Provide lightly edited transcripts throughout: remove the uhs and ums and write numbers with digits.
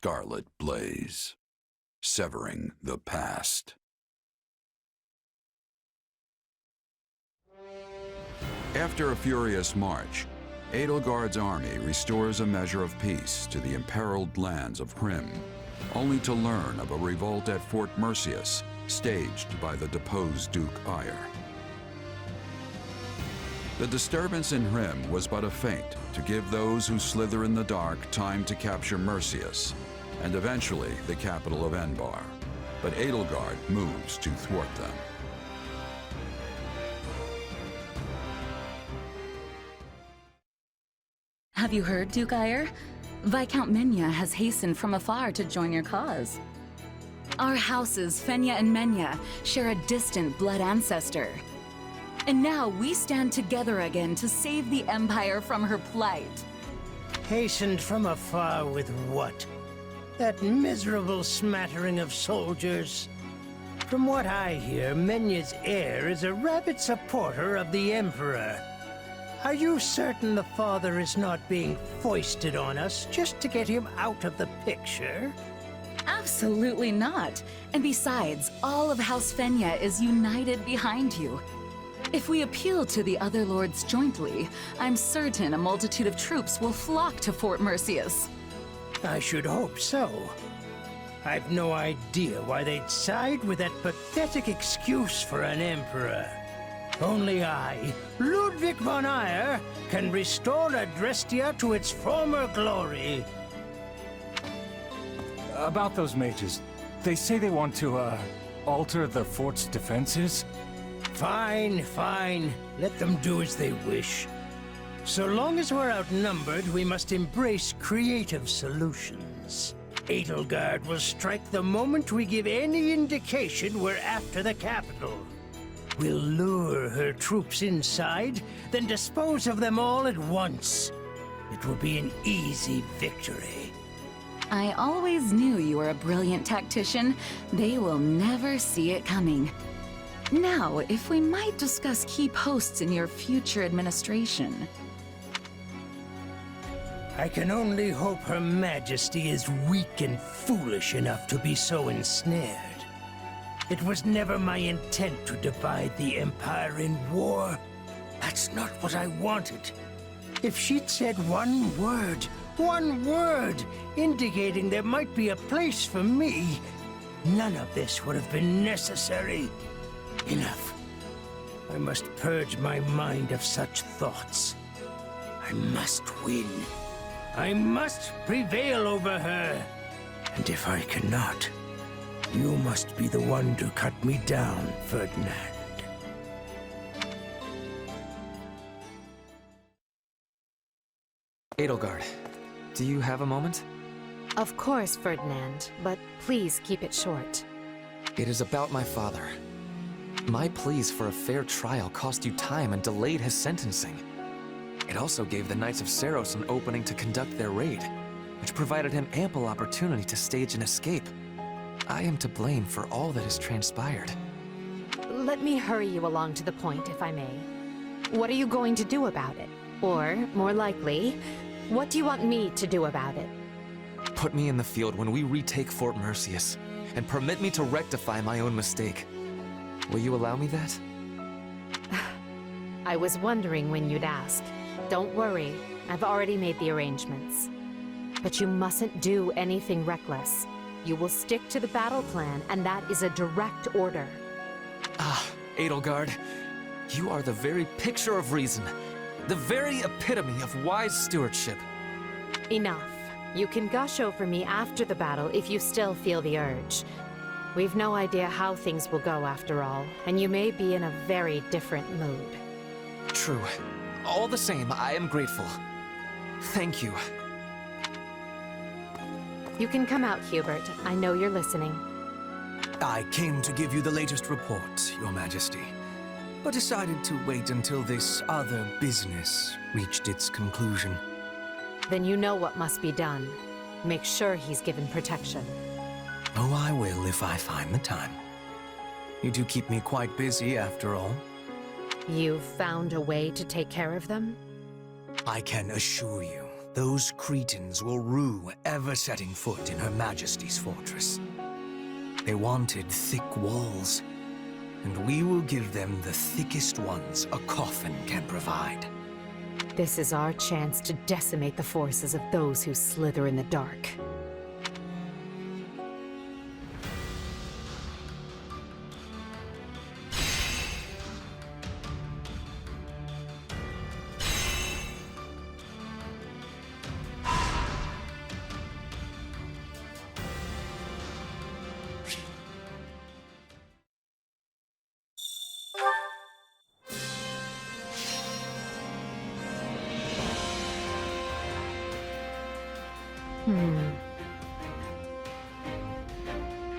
scarlet blaze, severing the past. After a furious march, Edelgard's army restores a measure of peace to the imperiled lands of Hrym, only to learn of a revolt at Fort Mercieus, staged by the deposed Duke Aegir. The disturbance in Hrym was but a feint to give those who slither in the dark time to capture Mercieus, and eventually the capital of Enbar. But Edelgard moves to thwart them. Have you heard, Duke Aegir? Viscount Menya has hastened from afar to join your cause. Our houses, Fenya and Menya, share a distant blood ancestor. And now we stand together again to save the Empire from her plight. Hastened from afar with what? That miserable smattering of soldiers? From what I hear, Menya's heir is a rabid supporter of the Emperor. Are you certain the father is not being foisted on us just to get him out of the picture? Absolutely not. And besides, all of House Fenya is united behind you. If we appeal to the other lords jointly, I'm certain a multitude of troops will flock to Fort Mercieus. I should hope so. I've no idea why they'd side with that pathetic excuse for an emperor. Only I, Ludwig von Aegir, can restore Adrestia to its former glory. About those mages, they say they want to, alter the fort's defenses? Fine, fine. Let them do as they wish. So long as we're outnumbered, we must embrace creative solutions. Edelgard will strike the moment we give any indication we're after the capital. We'll lure her troops inside, then dispose of them all at once. It will be an easy victory. I always knew you were a brilliant tactician. They will never see it coming. Now, if we might discuss key posts in your future administration. I can only hope Her Majesty is weak and foolish enough to be so ensnared. It was never my intent to divide the Empire in war. That's not what I wanted. If she'd said one word, indicating there might be a place for me, none of this would have been necessary. Enough. I must purge my mind of such thoughts. I must win. I must prevail over her. And if I cannot, you must be the one to cut me down, Ferdinand. Edelgard, do you have a moment? Of course, Ferdinand, but please keep it short. It is about my father. My pleas for a fair trial cost you time and delayed his sentencing. It also gave the Knights of Seiros an opening to conduct their raid, which provided him ample opportunity to stage an escape. I am to blame for all that has transpired. Let me hurry you along to the point, if I may. What are you going to do about it? Or, more likely, what do you want me to do about it? Put me in the field when we retake Fort Mercieus, and permit me to rectify my own mistake. Will you allow me that? I was wondering when you'd ask. Don't worry, I've already made the arrangements. But you mustn't do anything reckless. You will stick to the battle plan, and that is a direct order. Ah, Edelgard, you are the very picture of reason, the very epitome of wise stewardship. Enough. You can gush over me after the battle if you still feel the urge. We've no idea how things will go after all, and you may be in a very different mood. True. All the same, I am grateful. Thank you. You can come out, Hubert. I know you're listening. I came to give you the latest report, Your Majesty, but decided to wait until this other business reached its conclusion. Then you know what must be done. Make sure he's given protection. Oh, I will if I find the time. You do keep me quite busy, after all. You've found a way to take care of them? I can assure you those Cretans will rue ever setting foot in Her Majesty's fortress. They wanted thick walls, and we will give them the thickest ones a coffin can provide. This is our chance to decimate the forces of those who slither in the dark.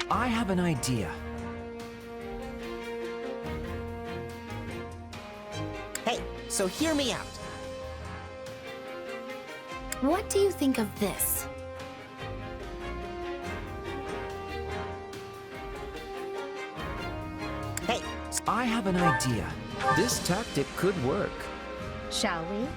I have an idea. Hey, so hear me out. What do you think of this? Hey, I have an idea. This tactic could work. Shall we?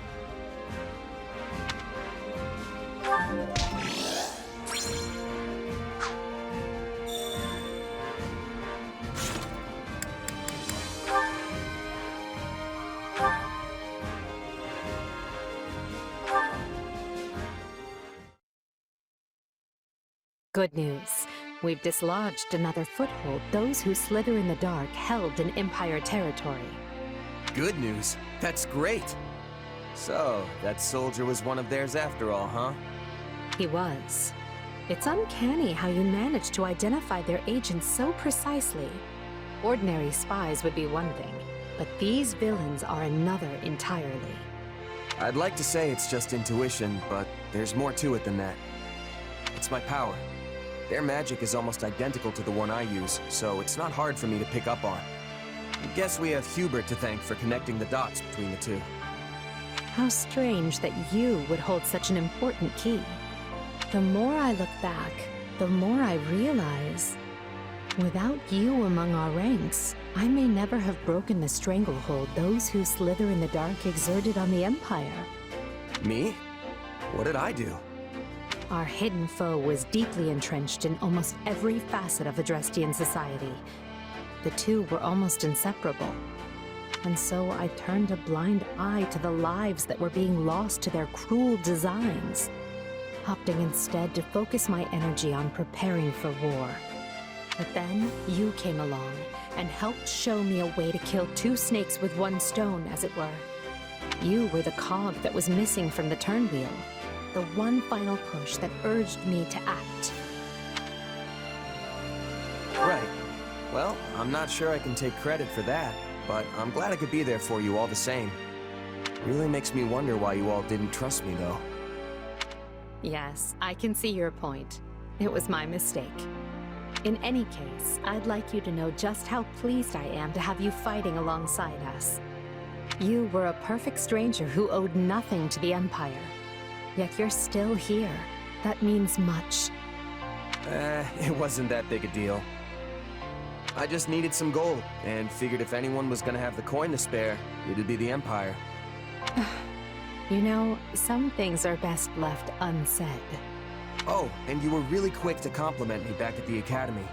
Good news. We've dislodged another foothold those who slither in the dark held in Empire territory. Good news. That's great. So, that soldier was one of theirs after all, huh? He was. It's uncanny how you managed to identify their agents so precisely. Ordinary spies would be one thing, but these villains are another entirely. I'd like to say it's just intuition, but there's more to it than that. It's my power. Their magic is almost identical to the one I use, so it's not hard for me to pick up on. I guess we have Hubert to thank for connecting the dots between the two. How strange that you would hold such an important key. The more I look back, the more I realize, without you among our ranks, I may never have broken the stranglehold those who slither in the dark exerted on the Empire. Me? What did I do? Our hidden foe was deeply entrenched in almost every facet of Adrestian society. The two were almost inseparable. And so I turned a blind eye to the lives that were being lost to their cruel designs, opting instead to focus my energy on preparing for war. But then you came along and helped show me a way to kill two snakes with one stone, as it were. You were the cog that was missing from the turnwheel, the one final push that urged me to act. Right. Well, I'm not sure I can take credit for that, but I'm glad I could be there for you all the same. Really makes me wonder why you all didn't trust me, though. Yes, I can see your point. It was my mistake. In any case, I'd like you to know just how pleased I am to have you fighting alongside us. You were a perfect stranger who owed nothing to the Empire. Yet you're still here. That means much. It wasn't that big a deal. I just needed some gold, and figured if anyone was gonna have the coin to spare, it'd be the Empire. You know, some things are best left unsaid. Oh, and you were really quick to compliment me back at the Academy.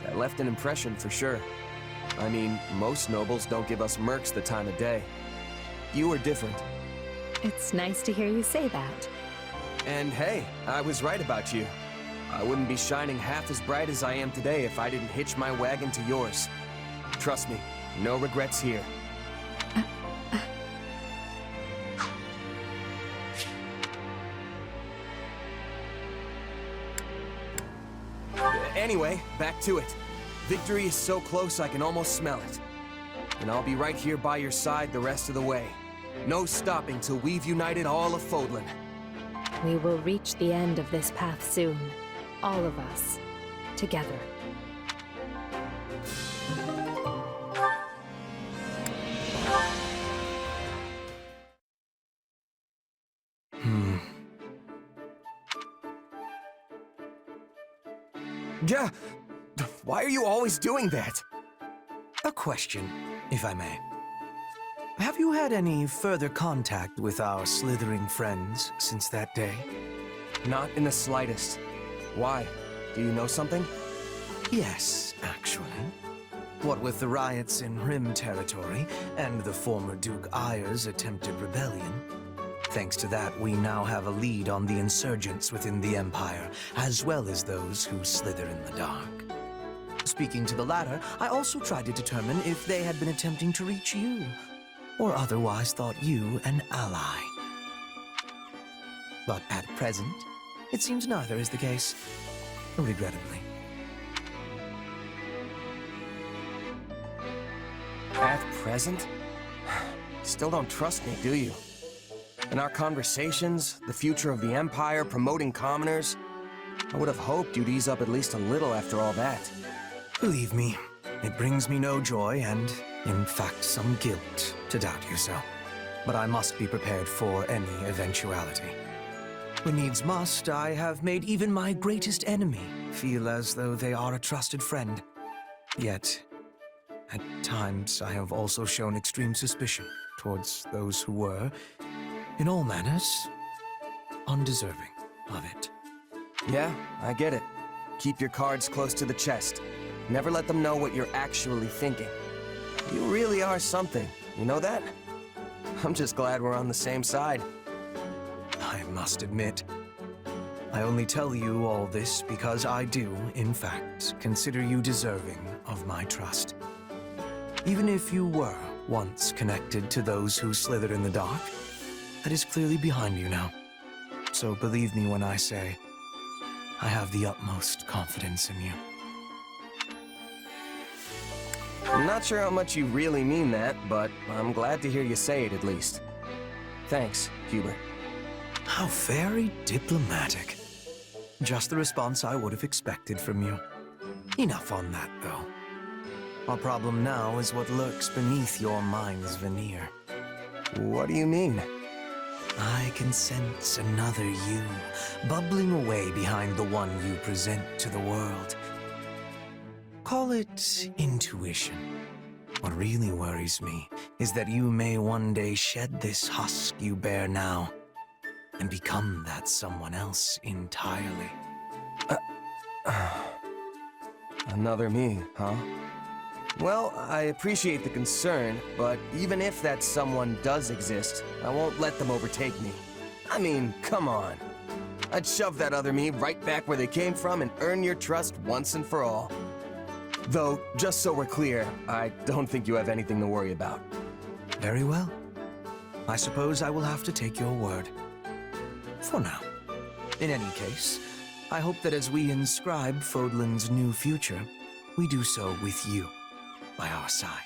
That left an impression for sure. I mean, most nobles don't give us mercs the time of day. You were different. It's nice to hear you say that. And hey, I was right about you. I wouldn't be shining half as bright as I am today if I didn't hitch my wagon to yours. Trust me, no regrets here. Anyway, back to it. Victory is so close I can almost smell it. And I'll be right here by your side the rest of the way. No stopping till we've united all of Fodlan. We will reach the end of this path soon. All of us. Together. Yeah, why are you always doing that? A question, if I may. have you had any further contact with our slithering friends since that day? Not in the slightest. Why? Do you know something? Yes, actually. What with the riots in Rim territory and the former Duke Aegir's attempted rebellion, thanks to that we now have a lead on the insurgents within the Empire, as well as those who slither in the dark. Speaking to the latter, I also tried to determine if they had been attempting to reach you, or otherwise thought you an ally. But at present, it seems neither is the case, regrettably. At present? Still don't trust me, do you? In our conversations, the future of the Empire, promoting commoners, I would have hoped you'd ease up at least a little after all that. Believe me, it brings me no joy and, in fact, some guilt to doubt you so. But I must be prepared for any eventuality. When needs must, I have made even my greatest enemy feel as though they are a trusted friend. Yet, at times, I have also shown extreme suspicion towards those who were, in all manners, undeserving of it. Yeah, I get it. Keep your cards close to the chest. Never let them know what you're actually thinking. You really are something, you know that? I'm just glad we're on the same side. I must admit, I only tell you all this because I do, in fact, consider you deserving of my trust. Even if you were once connected to those who slither in the dark, that is clearly behind you now. So believe me when I say, I have the utmost confidence in you. I'm not sure how much you really mean that, but I'm glad to hear you say it at least. Thanks, Hubert. How very diplomatic. Just the response I would have expected from you. Enough on that, though. Our problem now is what lurks beneath your mind's veneer. What do you mean? I can sense another you, bubbling away behind the one you present to the world. Call it intuition. What really worries me is that you may one day shed this husk you bear now, and become that someone else entirely. Another me, huh? Well, I appreciate the concern, but even if that someone does exist, I won't let them overtake me. I mean, come on. I'd shove that other me right back where they came from and earn your trust once and for all. Though, just so we're clear, I don't think you have anything to worry about. Very well. I suppose I will have to take your word. For now. In any case, I hope that as we inscribe Fodlan's new future, we do so with you by our side.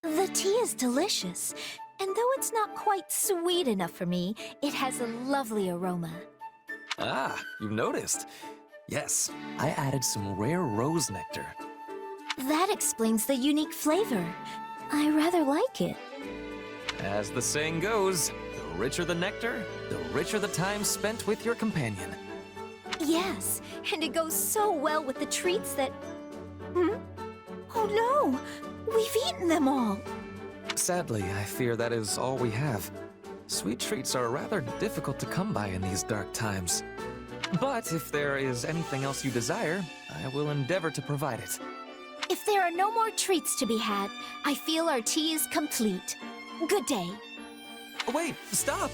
The tea is delicious, and though it's not quite sweet enough for me, it has a lovely aroma. Ah, you've noticed. Yes, I added some rare rose nectar. That explains the unique flavor. I rather like it. As the saying goes, the richer the nectar, the richer the time spent with your companion. Yes, and it goes so well with the treats that... Oh no! We've eaten them all! Sadly, I fear that is all we have. Sweet treats are rather difficult to come by in these dark times. But if there is anything else you desire, I will endeavor to provide it. If there are no more treats to be had, I feel our tea is complete. Good day. Wait, stop!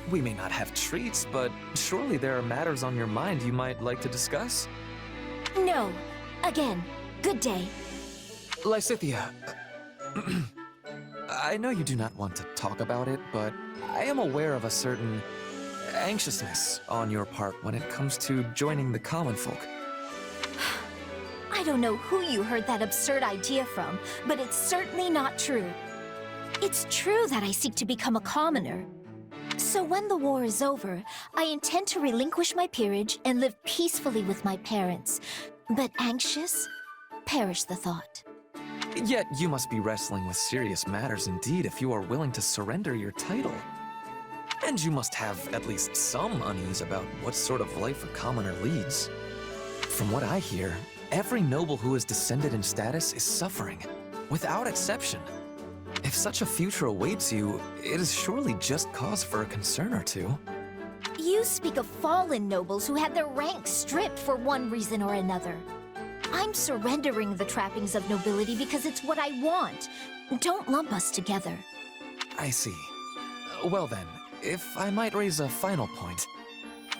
We may not have treats, but surely there are matters on your mind you might like to discuss? No. Again, good day. Lysithia, I know you do not want to talk about it, but I am aware of a certain anxiousness on your part when it comes to joining the common folk. I don't know who you heard that absurd idea from, but it's certainly not true. It's true that I seek to become a commoner. So when the war is over, I intend to relinquish my peerage and live peacefully with my parents. But anxious? Perish the thought. Yet you must be wrestling with serious matters indeed if you are willing to surrender your title. And you must have at least some unease about what sort of life a commoner leads. From what I hear, every noble who is descended in status is suffering, without exception. If such a future awaits you, it is surely just cause for a concern or two. You speak of fallen nobles who had their ranks stripped for one reason or another. I'm surrendering the trappings of nobility because it's what I want. Don't lump us together. I see. Well then, if I might raise a final point,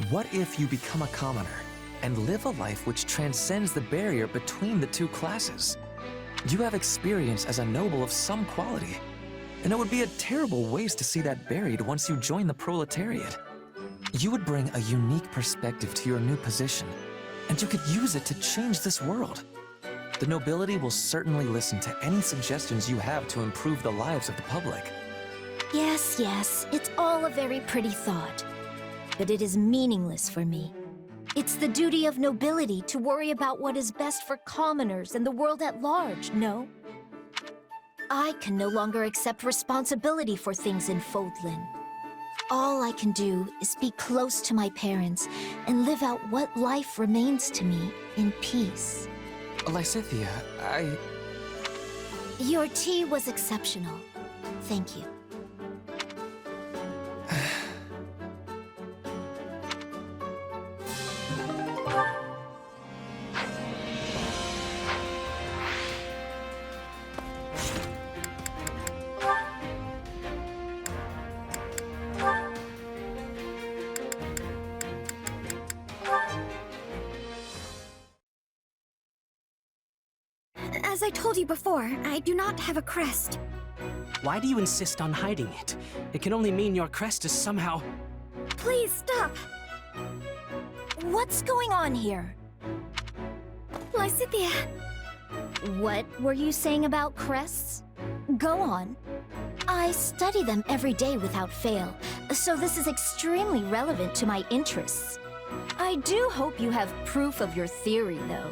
what if you become a commoner and live a life which transcends the barrier between the two classes? You have experience as a noble of some quality, and it would be a terrible waste to see that buried once you join the proletariat. You would bring a unique perspective to your new position, and you could use it to change this world. The nobility will certainly listen to any suggestions you have to improve the lives of the public. Yes, yes, it's all a very pretty thought. But it is meaningless for me. It's the duty of nobility to worry about what is best for commoners and the world at large, no? I can no longer accept responsibility for things in Fodlan. All I can do is be close to my parents and live out what life remains to me in peace. Lysithea, Your tea was exceptional. Thank you. As I told you before, I do not have a crest. Why do you insist on hiding it? It can only mean your crest is somehow... Please stop! What's going on here? Lysithea! What were you saying about crests? Go on. I study them every day without fail, so this is extremely relevant to my interests. I do hope you have proof of your theory, though.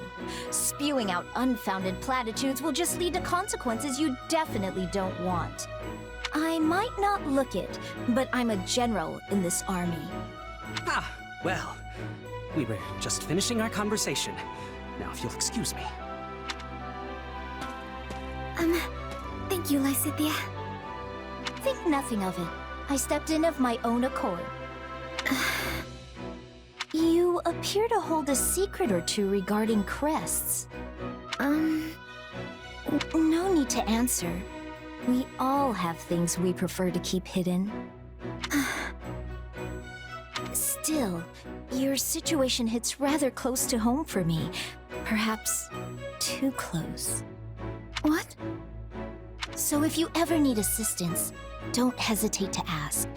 Spewing out unfounded platitudes will just lead to consequences you definitely don't want. I might not look it, but I'm a general in this army. Ah, well, we were just finishing our conversation. Now, if you'll excuse me. Thank you, Lysithea. Think nothing of it. I stepped in of my own accord. You appear to hold a secret or two regarding crests. No need to answer. We all have things we prefer to keep hidden. Still, your situation hits rather close to home for me. Perhaps too close. What? So if you ever need assistance, don't hesitate to ask.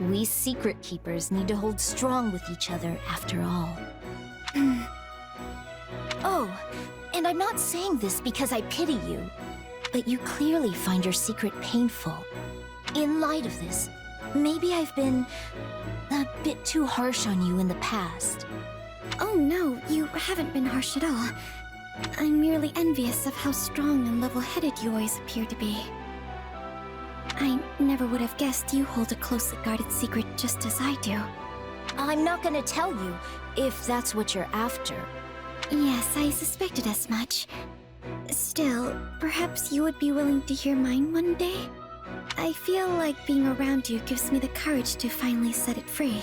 We secret keepers need to hold strong with each other after all. Oh, and I'm not saying this because I pity you, but you clearly find your secret painful. In light of this, maybe I've been a bit too harsh on you in the past. Oh no, you haven't been harsh at all. I'm merely envious of how strong and level-headed you always appear to be. I never would have guessed you hold a closely guarded secret just as I do. I'm not gonna tell you, if that's what you're after. Yes, I suspected as much. Still, perhaps you would be willing to hear mine one day? I feel like being around you gives me the courage to finally set it free.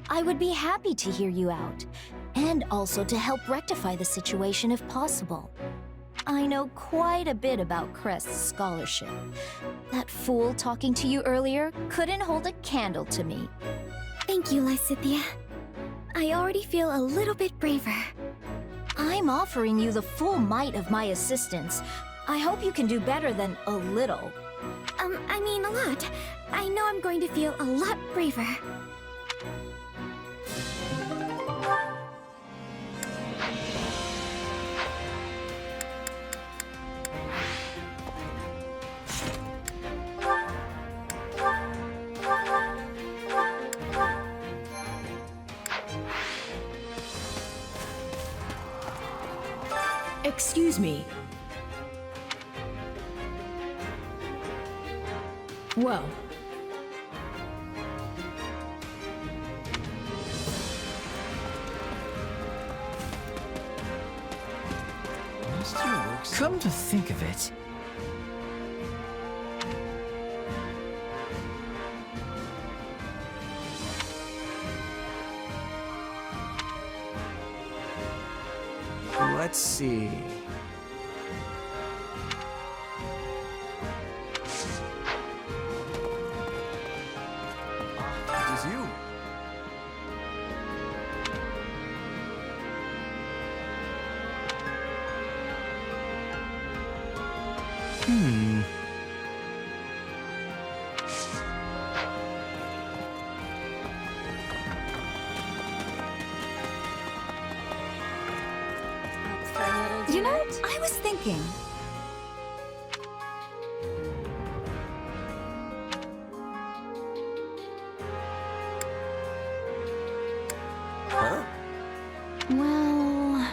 I would be happy to hear you out, and also to help rectify the situation if possible. I know quite a bit about Crest's scholarship. That fool talking to you earlier couldn't hold a candle to me. Thank you, Lysithea. I already feel a little bit braver. I'm offering you the full might of my assistance. I hope you can do better than a little. I mean a lot. I know I'm going to feel a lot braver. Excuse me. Well, come to think of it, let's see. It is you. You know, I was thinking. Huh? Well...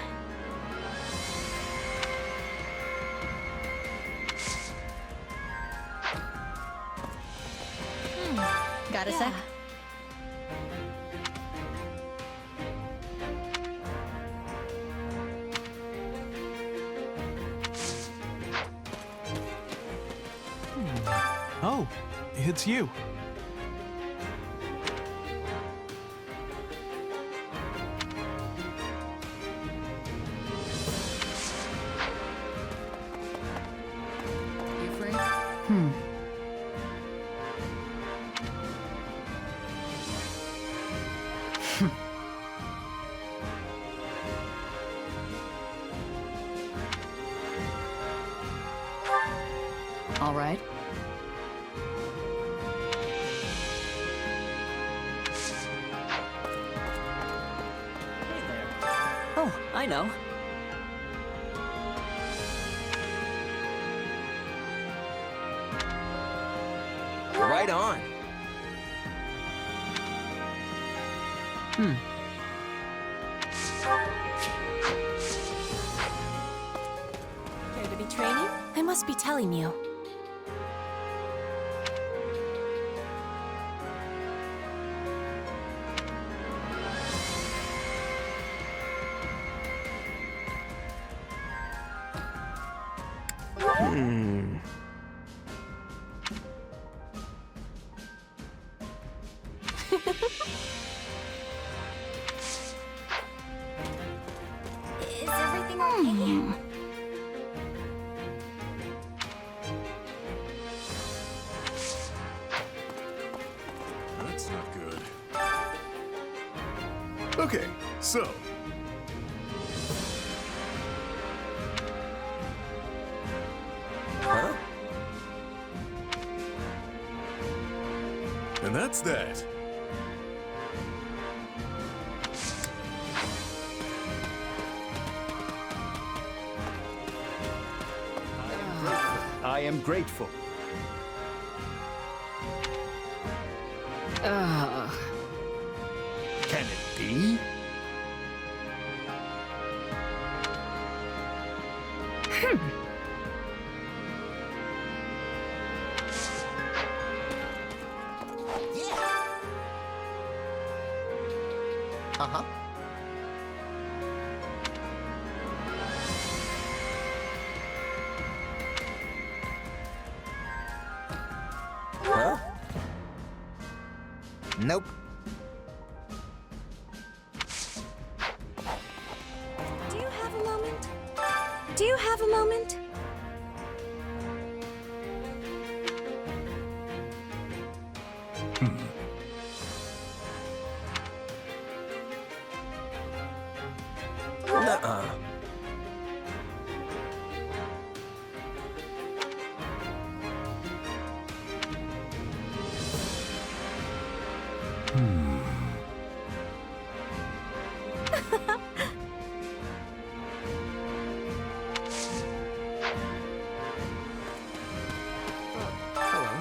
Got a sec? Oh, it's you. You free? All right. Oh, I know. Right on. Care to be training? I must be telling you. Is everything okay? That's not good. Okay, so. Huh? And that's that. I am grateful. Can it be? Uh-huh. Huh? Nope. Do you have a moment? Do you have a moment? Nuh-uh.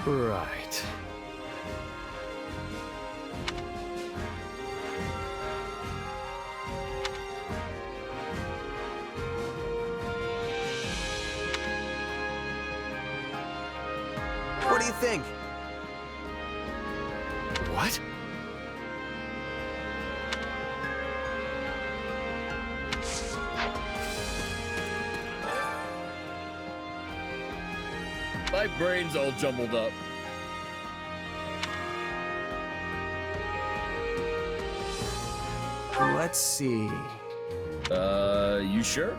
Right. What do you think? What? My brain's all jumbled up. Let's see. You sure?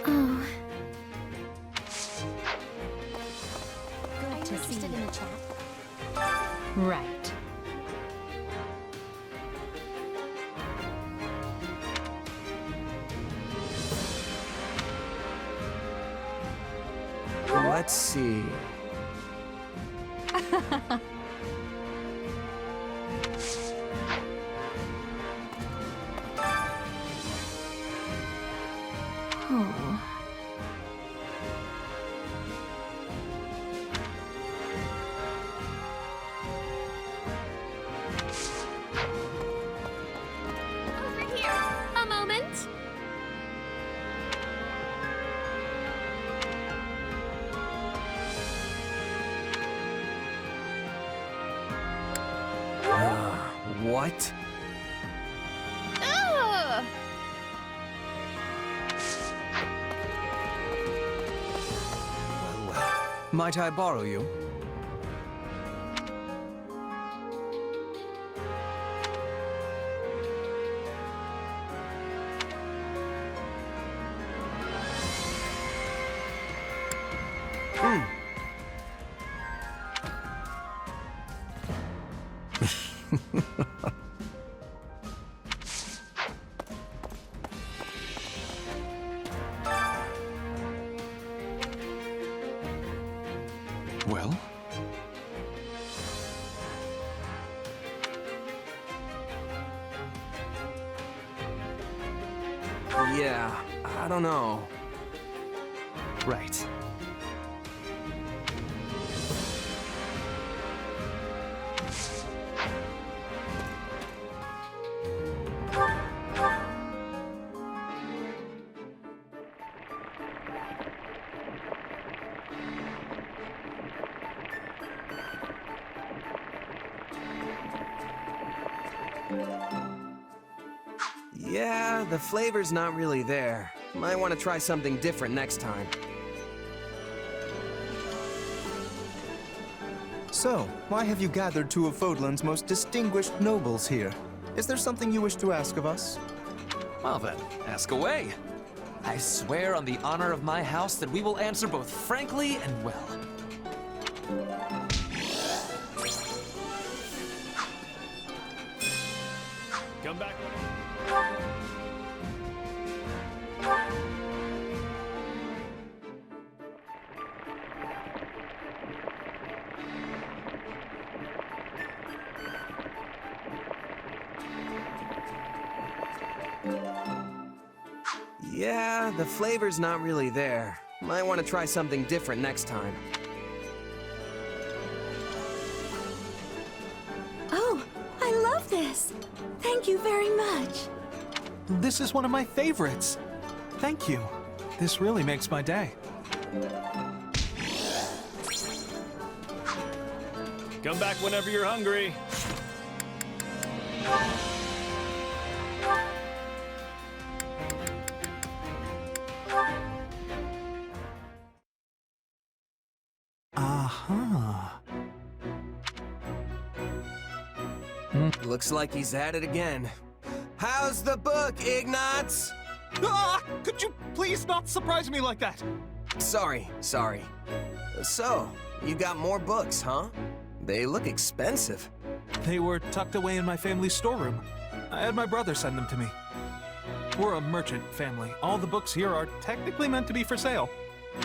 Oh, Good to see you. In the chat? Right. Let's see. oh. Over here. A moment. What? Ugh. Well. Might I borrow you? Well? Yeah, I don't know. Right. Yeah, the flavor's not really there. Might want to try something different next time. So, why have you gathered two of Fodlan's most distinguished nobles here? Is there something you wish to ask of us? Well then, ask away. I swear on the honor of my house that we will answer both frankly and well. Come back. Yeah, the flavor's not really there. Might want to try something different next time. Oh, I love this. Thank you very much. This is one of my favorites. Thank you. This really makes my day. Come back whenever you're hungry. Aha. Looks like he's at it again. How's the book, Ignatz? Ah! Could you please not surprise me like that? Sorry. So, you got more books, huh? They look expensive. They were tucked away in my family's storeroom. I had my brother send them to me. We're a merchant family. All the books here are technically meant to be for sale.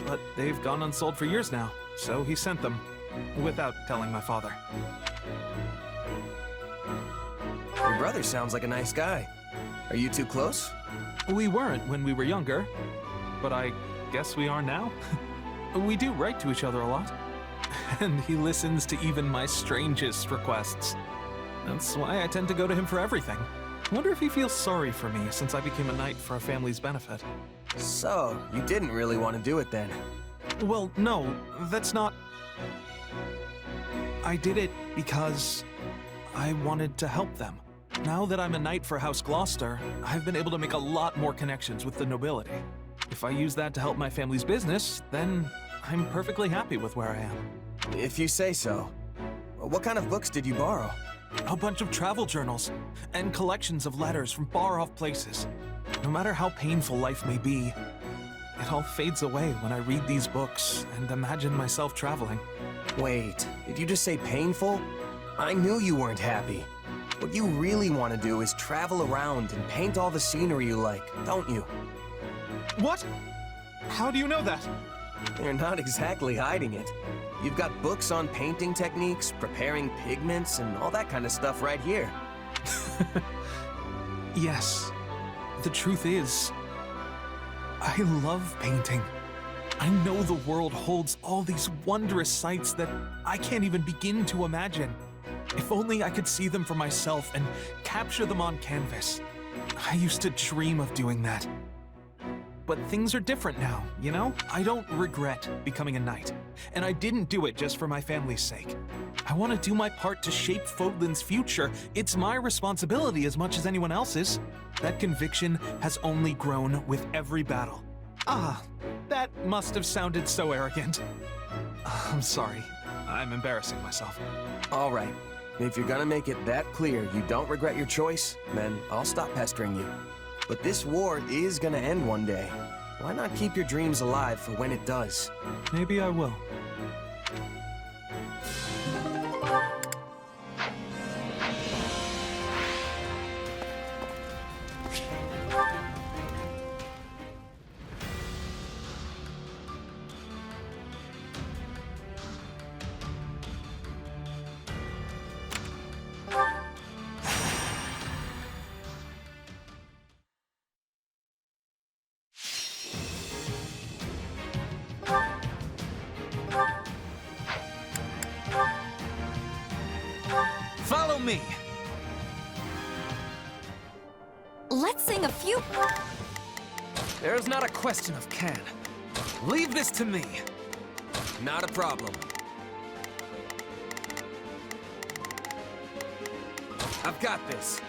But they've gone unsold for years now, so he sent them, without telling my father. Your brother sounds like a nice guy. Are you two close? We weren't when we were younger, but I guess we are now. We do write to each other a lot, and he listens to even my strangest requests. That's why I tend to go to him for everything. Wonder if he feels sorry for me since I became a knight for our family's benefit. So, you didn't really want to do it then? Well, no, that's not... I did it because I wanted to help them. Now that I'm a knight for House Gloucester, I've been able to make a lot more connections with the nobility. If I use that to help my family's business, then I'm perfectly happy with where I am. If you say so. What kind of books did you borrow? A bunch of travel journals and collections of letters from far-off places. No matter how painful life may be, it all fades away when I read these books and imagine myself traveling. Wait, did you just say painful? I knew you weren't happy. What you really want to do is travel around and paint all the scenery you like, don't you? What? How do you know that? You're not exactly hiding it. You've got books on painting techniques, preparing pigments, and all that kind of stuff right here. Yes. The truth is, I love painting. I know the world holds all these wondrous sights that I can't even begin to imagine. If only I could see them for myself and capture them on canvas. I used to dream of doing that. But things are different now, you know? I don't regret becoming a knight, and I didn't do it just for my family's sake. I want to do my part to shape Fodlan's future. It's my responsibility as much as anyone else's. That conviction has only grown with every battle. Ah, that must have sounded so arrogant. I'm sorry. I'm embarrassing myself. All right. If you're gonna make it that clear you don't regret your choice, then I'll stop pestering you. But this war is gonna end one day. Why not keep your dreams alive for when it does? Maybe I will. Follow me! Let's sing a few... There's not a question of can. Leave this to me. Not a problem. I've got this.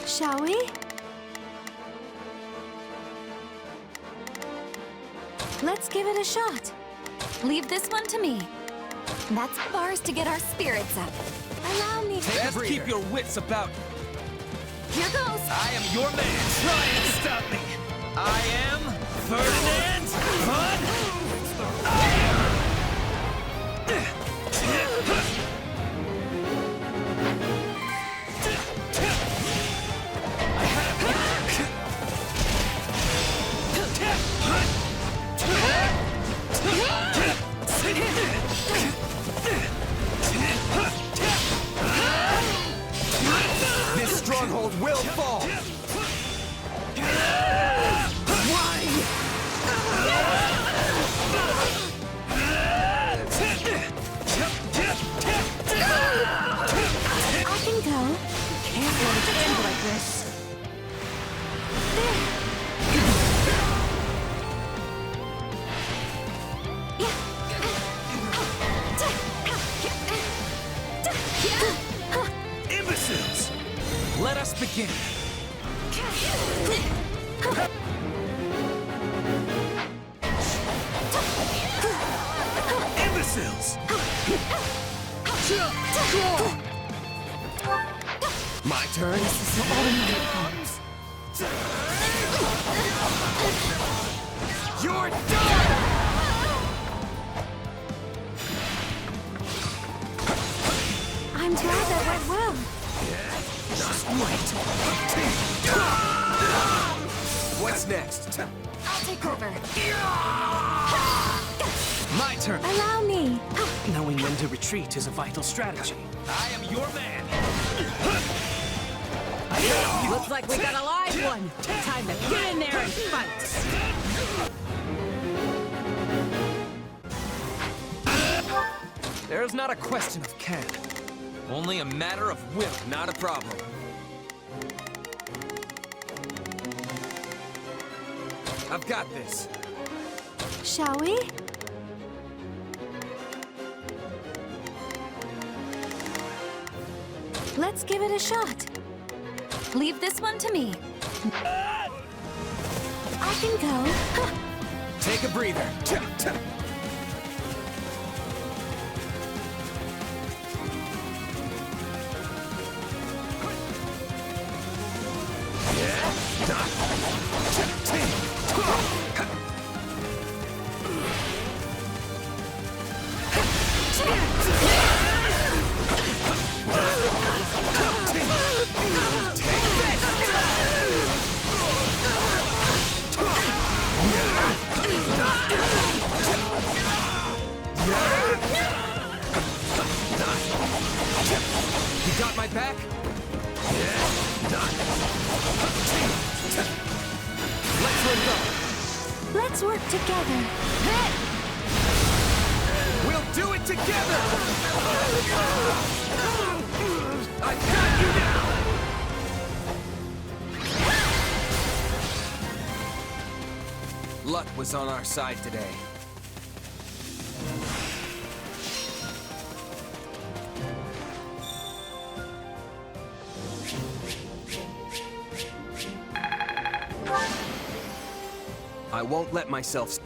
Shall we? Let's give it a shot. Leave this one to me. That's bars to get our spirits up. Allow me to... Best keep your wits about you. Here goes. I am your man. Try and stop me. I am Ferdinand This stronghold will fall! Why? I can go. Can't let it end like this. Imbeciles! Let us begin. Imbeciles! My turn? This is all in my palms. You're done! I'm glad that went well. What's next? I'll take over. My turn. Allow me. Knowing when to retreat is a vital strategy. I am your man. Looks like we got a live one. Time to get in there and fight. There's not a question of can. Only a matter of will, not a problem. I've got this. Shall we? Let's give it a shot. Leave this one to me. I can go. Take a breather. You got my back? Let's work together. We'll do it together! I got you now! Luck was on our side today. I won't let myself...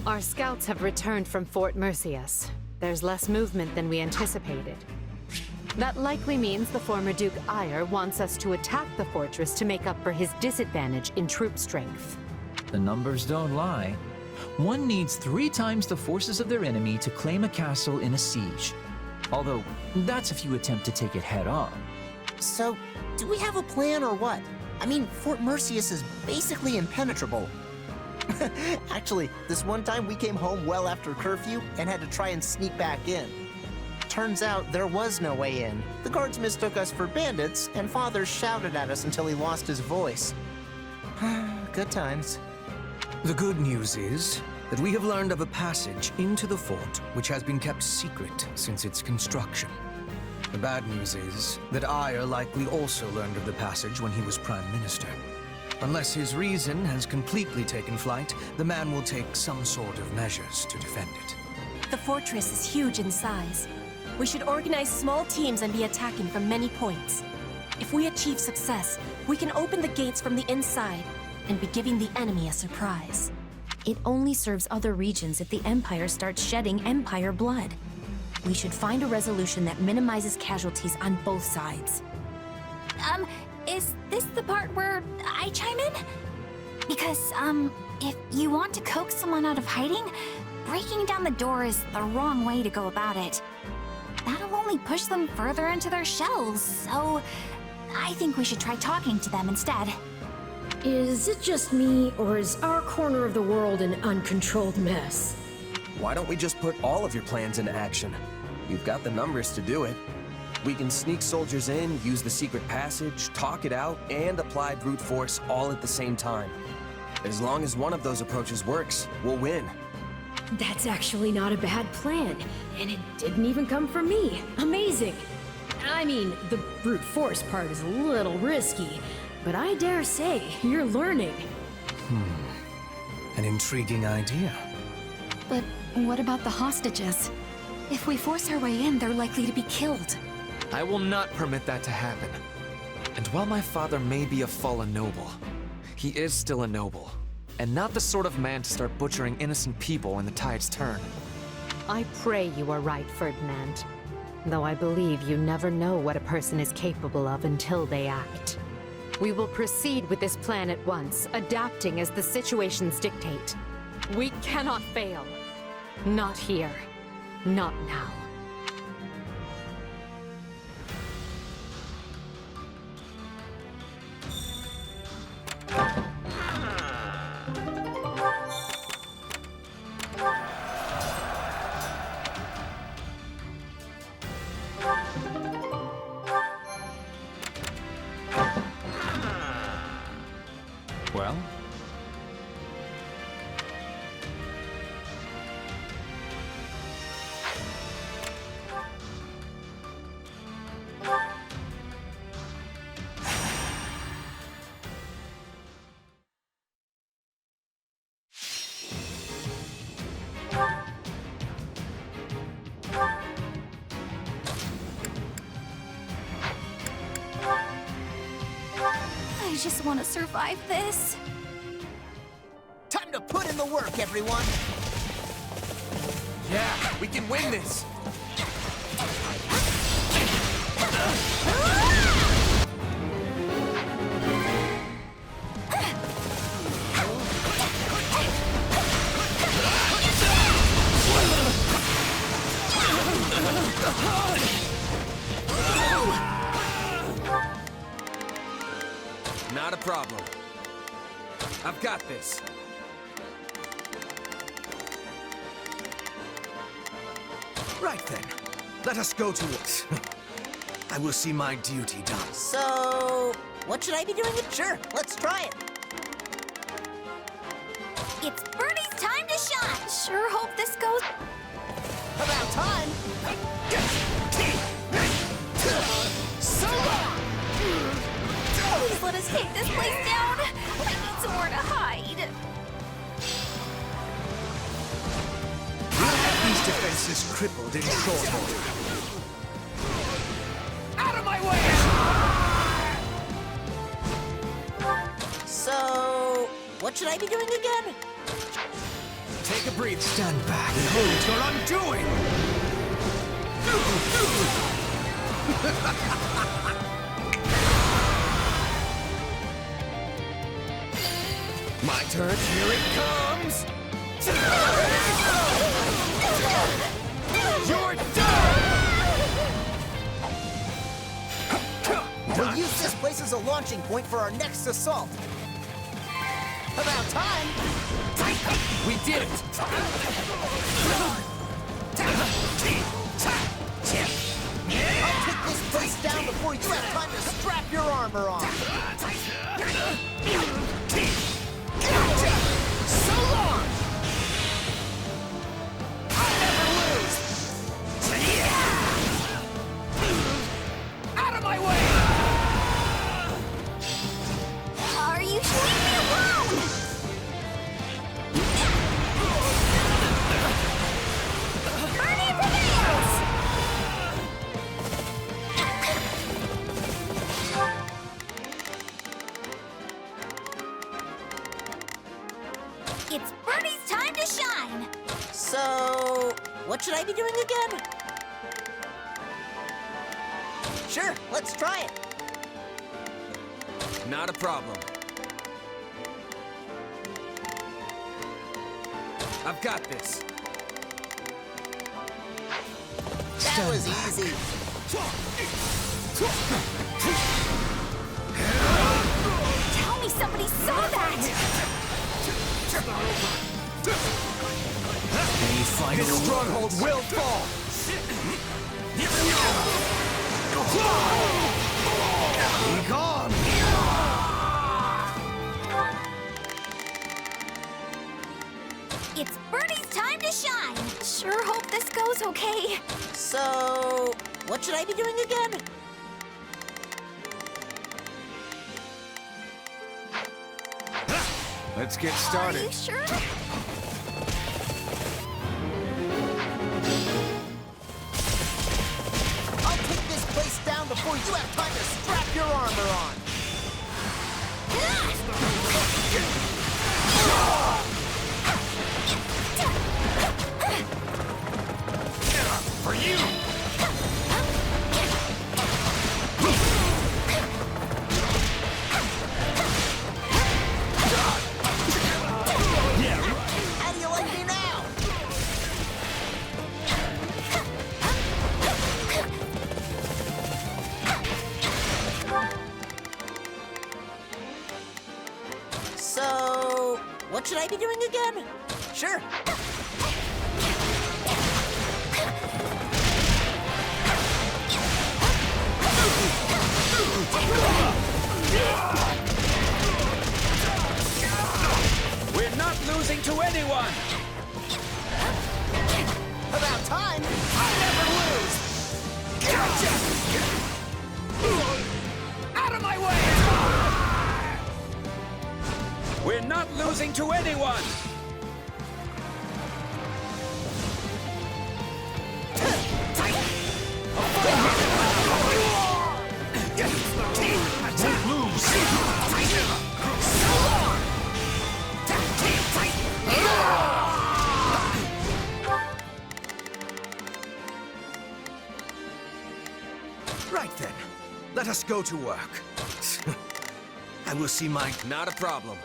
Our scouts have returned from Fort Mercieus. There's less movement than we anticipated. That likely means the former Duke Aegir wants us to attack the fortress to make up for his disadvantage in troop strength. The numbers don't lie. One needs 3 times the forces of their enemy to claim a castle in a siege. Although, that's if you attempt to take it head-on. So, do we have a plan or what? I mean, Fort Mercieus is basically impenetrable. Actually, this one time we came home well after curfew and had to try and sneak back in. Turns out there was no way in. The guards mistook us for bandits, and Father shouted at us until he lost his voice. Good times. The good news is that we have learned of a passage into the fort which has been kept secret since its construction. The bad news is that Aegir likely also learned of the passage when he was Prime Minister. Unless his reason has completely taken flight, the man will take some sort of measures to defend it. The fortress is huge in size. We should organize small teams and be attacking from many points. If we achieve success, we can open the gates from the inside and be giving the enemy a surprise. It only serves other regions if the Empire starts shedding Empire blood. We should find a resolution that minimizes casualties on both sides. Is this the part where I chime in? Because, if you want to coax someone out of hiding, breaking down the door is the wrong way to go about it. That'll only push them further into their shells, so I think we should try talking to them instead. Is it just me, or is our corner of the world an uncontrolled mess? Why don't we just put all of your plans into action? You've got the numbers to do it. We can sneak soldiers in, use the secret passage, talk it out, and apply brute force all at the same time. As long as one of those approaches works, we'll win. That's actually not a bad plan, and it didn't even come from me. Amazing! I mean, the brute force part is a little risky, but I dare say you're learning. An intriguing idea. But what about the hostages? If we force our way in, they're likely to be killed. I will not permit that to happen. And while my father may be a fallen noble, he is still a noble, and not the sort of man to start butchering innocent people when the tides turn. I pray you are right, Ferdinand. though I believe you never know what a person is capable of until they act. We will proceed with this plan at once, adapting as the situations dictate. We cannot fail. Not here. Not now. Well? I just want to survive this. Time to put in the work, everyone! Yeah, we can win this! Not a problem. I've got this. Right then. Let us go to it. I will see my duty done. So, what should I be doing? Sure, let's try it. It's Bernie's time to shine. Sure hope this goes. About time. So long. Please let us take this place down. I need somewhere to hide. We'll have these defenses crippled in short order. Out of my way! So, what should I be doing again? Take a breath. Stand back and hold your undoing! My turn. Here it comes! You're done! We'll use this place as a launching point for our next assault. About time! We did it! I'll take this place down before you have time to strap your armor on. So long! I'll never lose! Out of my way! Are you leaving me alone? Bernie prevails! It's Bernie's time to shine. So, what should I be doing again? Sure, let's try it. Not a problem. I've got this. That was easy. Tell me somebody saw that! Any final this stronghold will fall! Be gone! It's Bernie's time to shine. Sure hope this goes okay. So, what should I be doing again? Let's get started. Are you sure? I'll take this place down before you have time to strap your armor on. For you! So, what should I be doing again? Sure. We're not losing to anyone! About time! I never lose! Gotcha! Out of my way! We're not losing to anyone! Right then. Let us go to work. I will see my... Not a problem.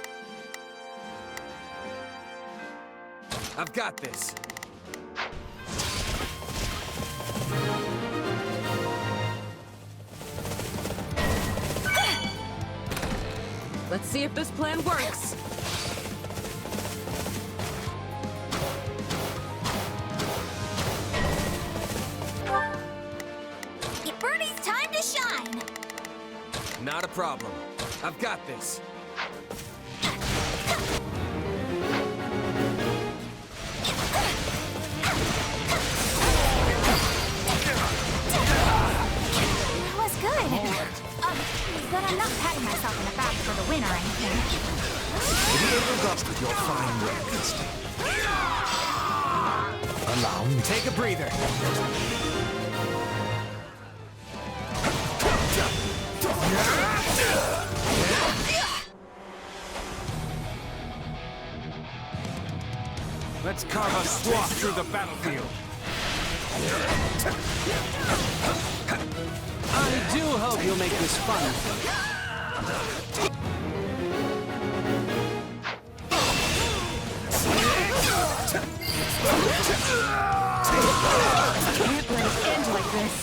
I've got this. Let's see if this plan works. Birdie's time to shine! Not a problem. I've got this. That was good. But I'm not patting myself on the back for the win or anything. With your fine breakfast. Allow me. Take a breather. Let's carve a swath through the battlefield. I do hope you'll make this fun. Can't let it end like this.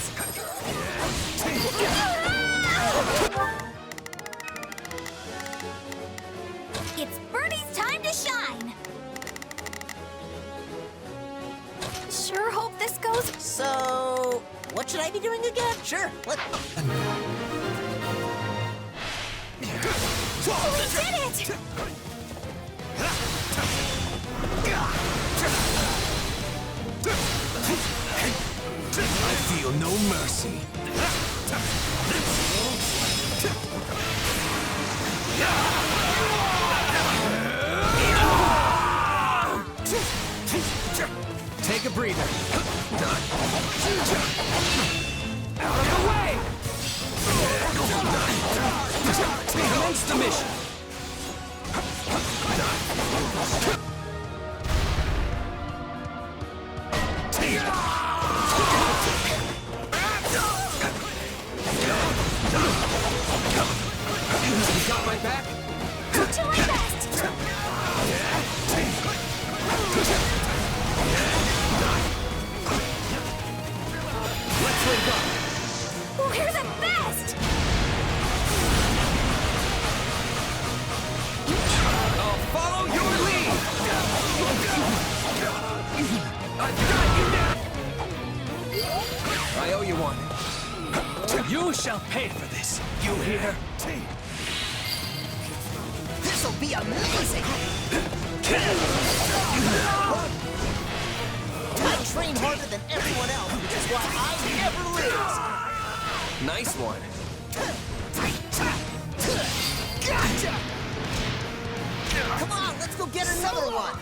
It's Birdie's time to shine! Sure hope this goes... So, what should I be doing again? Sure. We did it! I feel no mercy. Take a breather. Out of the way! Commence the mission! You got my back? Do my best! Let's link up. We're the best! I'll follow your lead. I've got you now. I owe you one. You shall pay for this. You hear? This'll be amazing! I train harder than everyone else, which is why I never lose! Nice one. Gotcha! Come on, let's go get another one!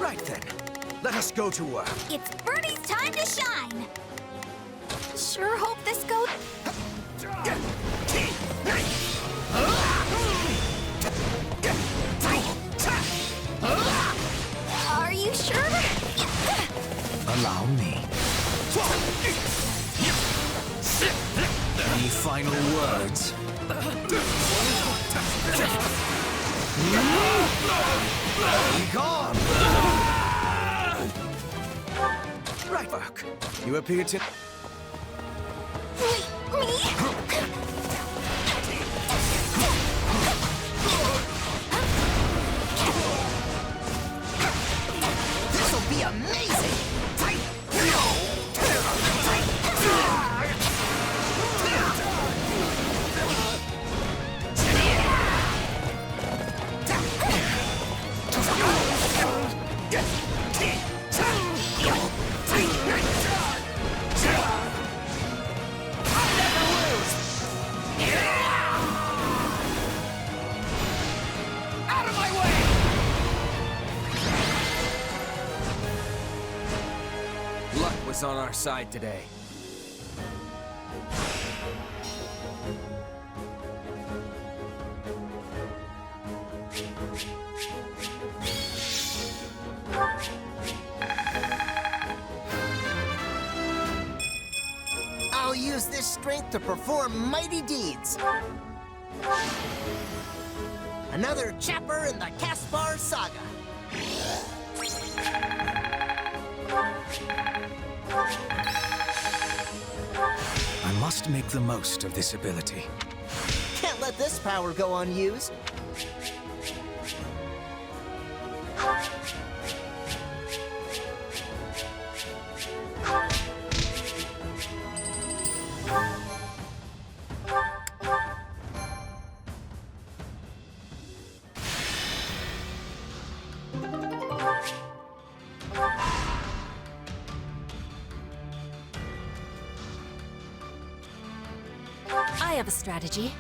Right then. Let us go to work. It's Birdie's time to shine! Sure hope this goes... Are you sure? Allow me. Any final words? Be gone! Right back. You appear to... This'll be amazing! Luck was on our side today. I'll use this strength to perform mighty deeds. Another chapter in the Caspar saga. I must make the most of this ability. Can't let this power go unused. I have a strategy.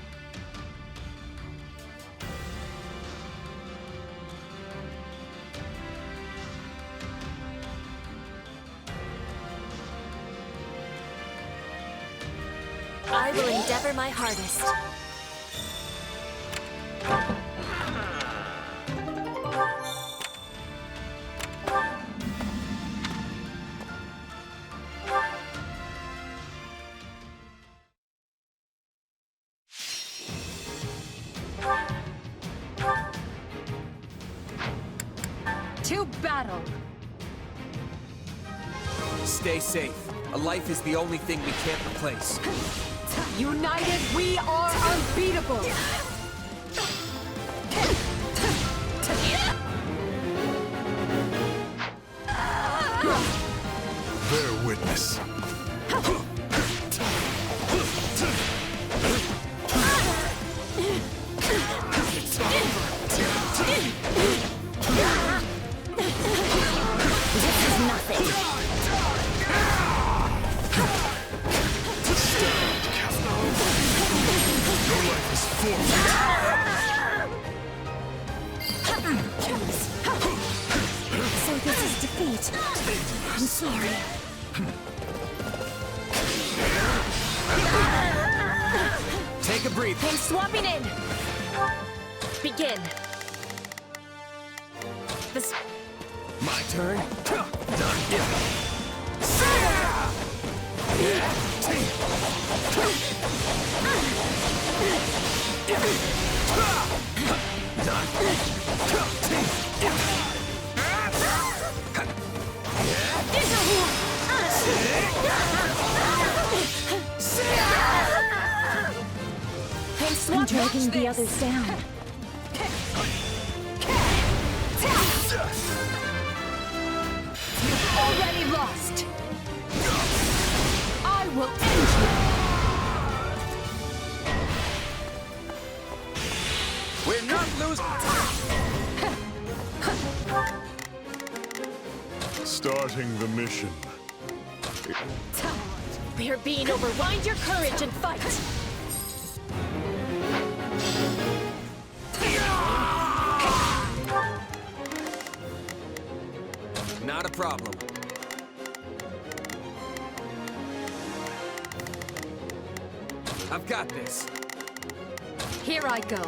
I will endeavor my hardest. To battle! Stay safe. A life is the only thing we can't replace. United, we are unbeatable! Bear witness. This is nothing. Stand, Casper. Your life is forfeit. So this is defeat. I'm sorry. Take a breather. I'm swapping in. Begin. This. My turn. Done. I'm dragging the others down. You've already lost! I will end you! We're not losing. Starting the mission. We are being overwhelmed. Your courage and fight. Not a problem. I've got this. Here I go.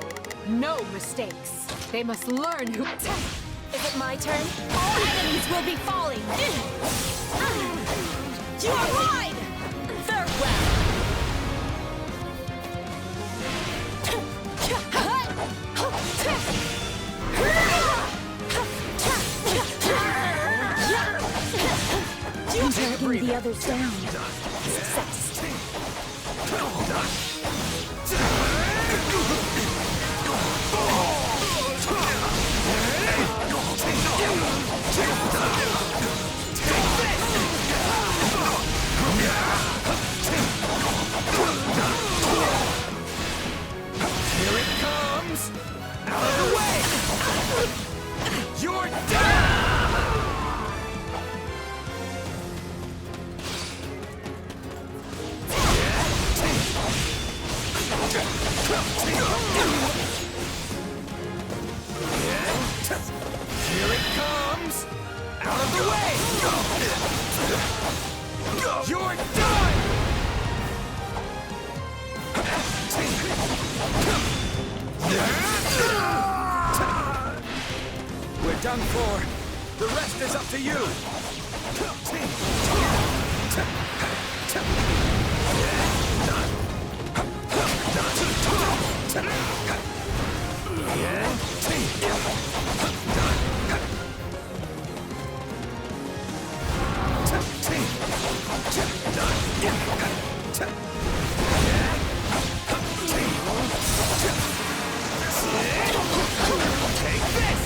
No mistakes. They must learn who... Is it my turn? All enemies will be falling. You are mine! Farewell! You I'm dragging the others down. Success. Here it comes! Out of the way! You're done! Here it comes! Out of the way! You're done! We're done for. The rest is up to you. Take this!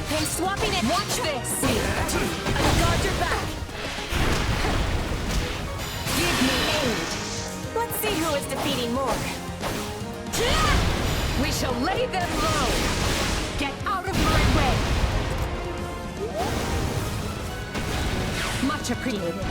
Hey, swapping it! Watch this! I've got your back! Give me aid! Let's see who is defeating more. We shall lay them low! Get out of my way! Much appreciated.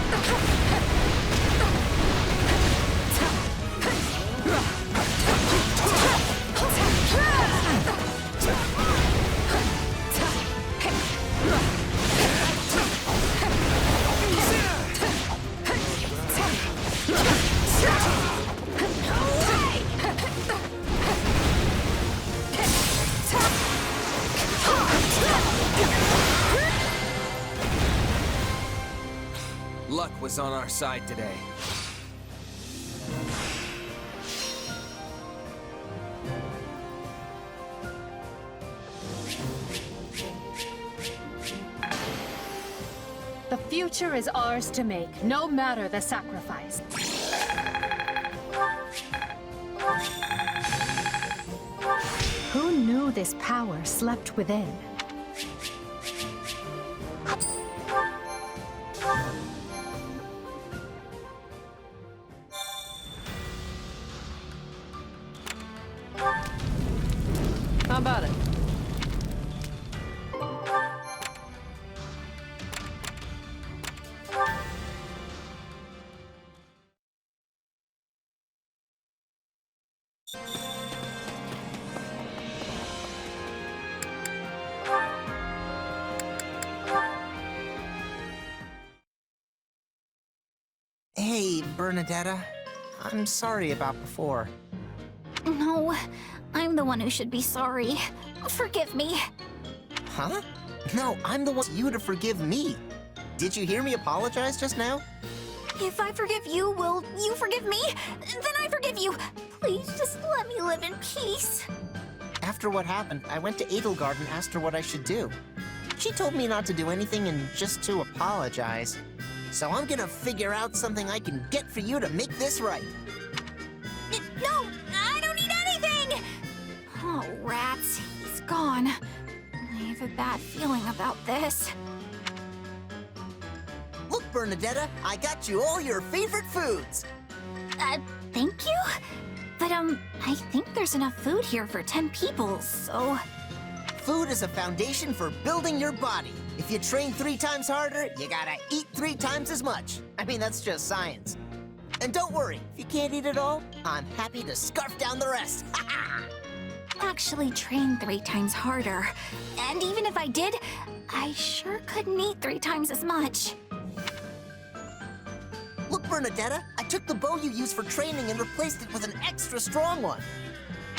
Luck was on our side today. The future is ours to make, no matter the sacrifice. Who knew this power slept within? How about it? Hey, Bernadetta. I'm sorry about before. No, I'm the one who should be sorry. Forgive me. Huh? No, I'm the one you to forgive me. Did you hear me apologize just now? If I forgive you, will you forgive me? Then I forgive you. Please just let me live in peace. After what happened, I went to Edelgard and asked her what I should do. She told me not to do anything and just to apologize. So I'm gonna figure out something I can get for you to make this right. No, I don't need anything! Oh, rats, he's gone. I have a bad feeling about this. Look, Bernadetta, I got you all your favorite foods. Thank you? But, I think there's enough food here for 10 people, so... Food is a foundation for building your body. If you train 3 times harder, you gotta eat 3 times as much. I mean, that's just science. And don't worry, if you can't eat it all, I'm happy to scarf down the rest. Actually train 3 times harder. And even if I did, I sure couldn't eat 3 times as much. Look, Bernadetta, I took the bow you use for training and replaced it with an extra strong one.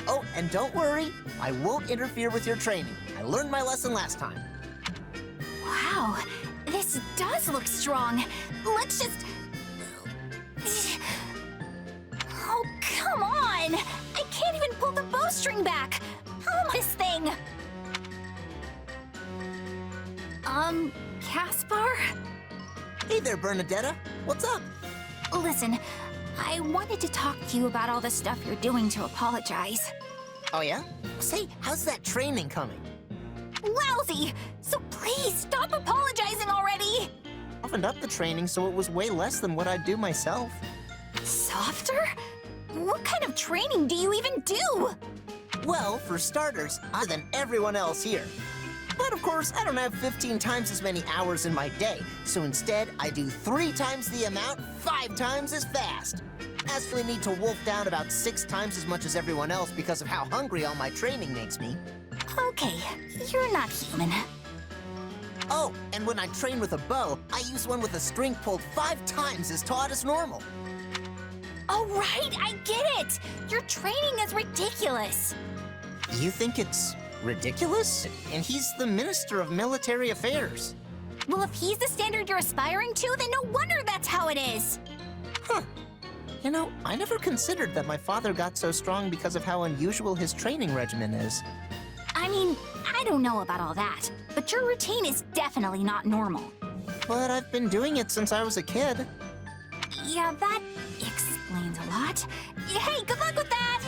Oh, and don't worry, I won't interfere with your training. I learned my lesson last time. Wow, this does look strong. Let's just... again! I can't even pull the bowstring back! Oh, this thing! Caspar? Hey there, Bernadetta. What's up? Listen, I wanted to talk to you about all the stuff you're doing to apologize. Oh yeah? Say, how's that training coming? Lousy! So please, stop apologizing already! Softened up the training so it was way less than what I'd do myself. Softer? What kind of training do you even do? Well, for starters, other than everyone else here. But of course, I don't have 15 times as many hours in my day, so instead I do 3 times the amount, 5 times as fast. I actually need to wolf down about 6 times as much as everyone else because of how hungry all my training makes me. Okay, you're not human. Oh, and when I train with a bow, I use one with a string pulled 5 times as taut as normal. Oh, right, I get it! Your training is ridiculous. You think it's ridiculous? And he's the Minister of Military Affairs. Well, if he's the standard you're aspiring to, then no wonder that's how it is. Huh. You know, I never considered that my father got so strong because of how unusual his training regimen is. I mean, I don't know about all that, but your routine is definitely not normal. But I've been doing it since I was a kid. Yeah, that explains a lot. Hey, good luck with that!